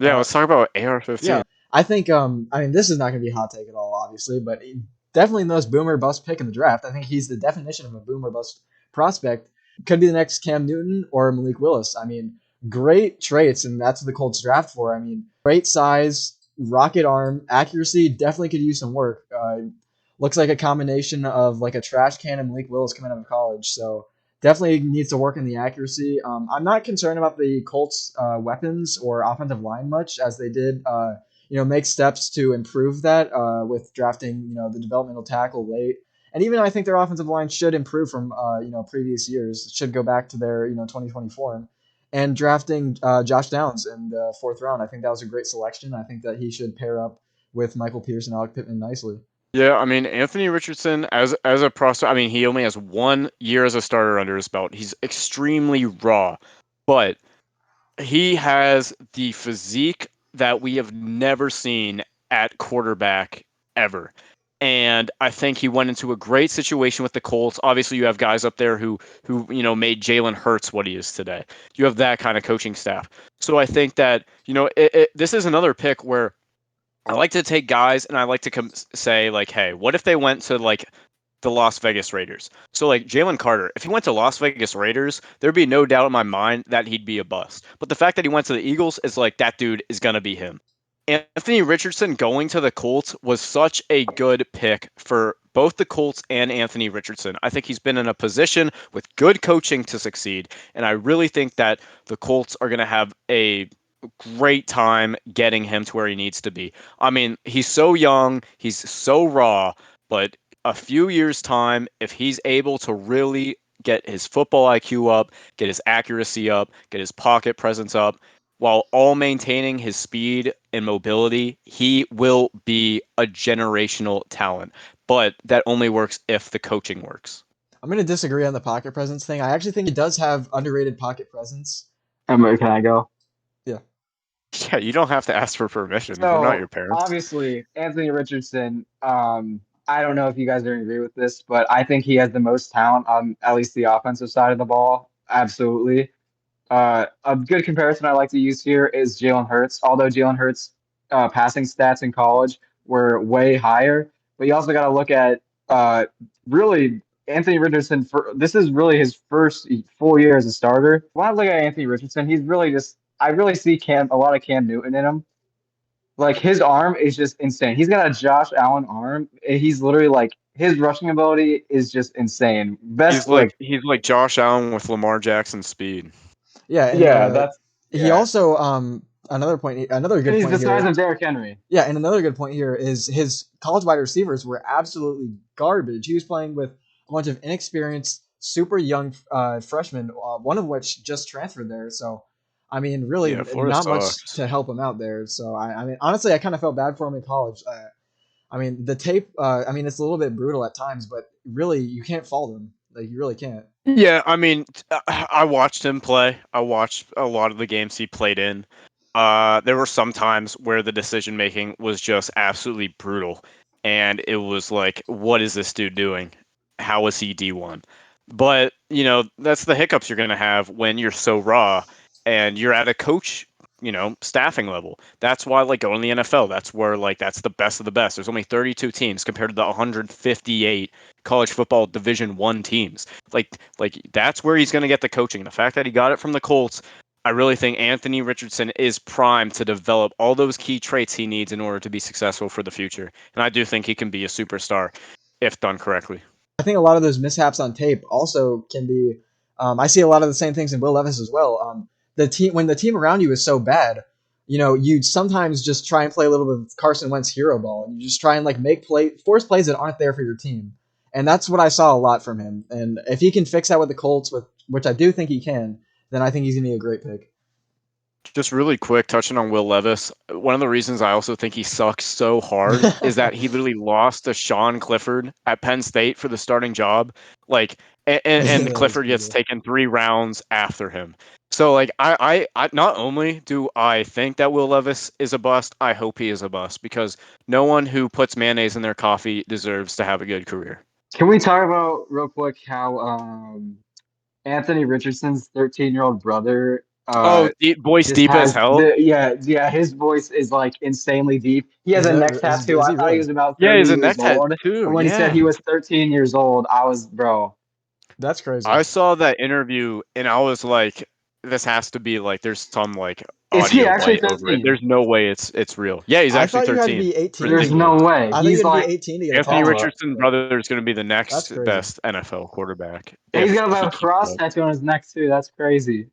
Yeah, let's talk about AR-15. Yeah, I think. I mean, this is not going to be a hot take at all, obviously, but definitely the most boomer bust pick in the draft. I think he's the definition of a boomer bust prospect. Could be the next Cam Newton or Malik Willis. I mean, great traits, and that's what the Colts draft for. I mean, great size, rocket arm, accuracy. Definitely could use some work. Looks like a combination of like a trash can and Malik Willis coming out of college. So definitely needs to work in the accuracy. I'm not concerned about the Colts' weapons or offensive line much, as they did, make steps to improve that with drafting, the developmental tackle late. And even I think their offensive line should improve from, previous years. It should go back to their, 2024 and drafting Josh Downs in the fourth round. I think that was a great selection. I think that he should pair up with Michael Pierce and Alec Pittman nicely. Yeah, I mean Anthony Richardson as a prospect. I mean he only has 1 year as a starter under his belt. He's extremely raw, but he has the physique that we have never seen at quarterback ever. And I think he went into a great situation with the Colts. Obviously, you have guys up there who made Jalen Hurts what he is today. You have that kind of coaching staff. So I think that this is another pick where I like to take guys and I like to say like, hey, what if they went to like the Las Vegas Raiders? So like Jalen Carter, if he went to Las Vegas Raiders, there'd be no doubt in my mind that he'd be a bust. But the fact that he went to the Eagles is like that dude is gonna be him. Anthony Richardson going to the Colts was such a good pick for both the Colts and Anthony Richardson. I think he's been in a position with good coaching to succeed, and I really think that the Colts are going to have a great time getting him to where he needs to be. I mean, he's so young, he's so raw, but a few years' time, if he's able to really get his football IQ up, get his accuracy up, get his pocket presence up, while all maintaining his speed and mobility, he will be a generational talent. But that only works if the coaching works. I'm going to disagree on the pocket presence thing. I actually think he does have underrated pocket presence. Can I go? Yeah. Yeah, you don't have to ask for permission. We're not So your parents. obviously, Anthony Richardson. I don't know if you guys are agree with this, but I think he has the most talent on at least the offensive side of the ball. Absolutely. A good comparison I like to use here is Jalen Hurts. Although Jalen Hurts' passing stats in college were way higher, but you also got to look at really Anthony Richardson. This is really his first full year as a starter. When I look at Anthony Richardson, he's really just I really see a lot of Cam Newton in him. Like his arm is just insane. He's got a Josh Allen arm. He's literally like his rushing ability is just insane. Best like He's like Josh Allen with Lamar Jackson speed. Yeah, and yeah, that's he yeah. also another And good he's point the size here. of Derrick Henry. Yeah, and another good point here is his college wide receivers were absolutely garbage. He was playing with a bunch of inexperienced, super young freshmen, one of which just transferred there. So, I mean, really, Yeah, Florida not much sucks. to help him out there. So, I mean, honestly, I kind of felt bad for him in college. I mean, the tape. I mean, it's a little bit brutal at times, but really, you can't fault him. Like, you really can't. Yeah, I mean, I watched him play. I watched a lot of the games he played in. There were some times where the decision making was just absolutely brutal, and it was like, what is this dude doing? How is he D1? But that's the hiccups you're gonna have when you're so raw and you're at a coach, staffing level. That's why, like, going to the NFL, that's where, like, that's the best of the best. There's only 32 teams compared to the 158 college football Division 1 teams. Like that's where he's going to get the coaching. The fact that he got it from the Colts, I really think Anthony Richardson is primed to develop all those key traits he needs in order to be successful for the future. And I do think he can be a superstar if done correctly. I think a lot of those mishaps on tape also can be. I see a lot of the same things in Will Levis as well. The team when the team around you is so bad, you sometimes just try and play a little bit of Carson Wentz hero ball, and you just try and like force plays that aren't there for your team, and that's what I saw a lot from him. And if he can fix that with the Colts, with which I do think he can, then I think he's gonna be a great pick. Just really quick, touching on Will Levis, one of the reasons I also think he sucks so hard is that he literally lost to Sean Clifford at Penn State for the starting job. Like, and That is Clifford gets brutal. taken 3 rounds after him. So, like, I not only do I think that Will Levis is a bust, I hope he is a bust because no one who puts mayonnaise in their coffee deserves to have a good career. Can we talk about real quick how Anthony Richardson's 13-year-old brother Voice just deep as has hell. his voice is like insanely deep. He has a neck tattoo. Is I he thought he really? was about Yeah, 30 he's a neck years old. tattoo. And when he said Yeah. he was 13 years old, I was, bro. That's crazy. I saw that interview and I was like, this has to be like there's some like Is he audio actually bite over it. 13? There's no way it's real. Yeah, he's I actually thought you had to 13. be 18 to There's get. no way. I thought you He's had to be like, 18 to get a Anthony tattoo. Richardson brother is going to be the That's next crazy. best NFL quarterback he's if got he a keeps cross up. tattoo on his neck too. That's crazy.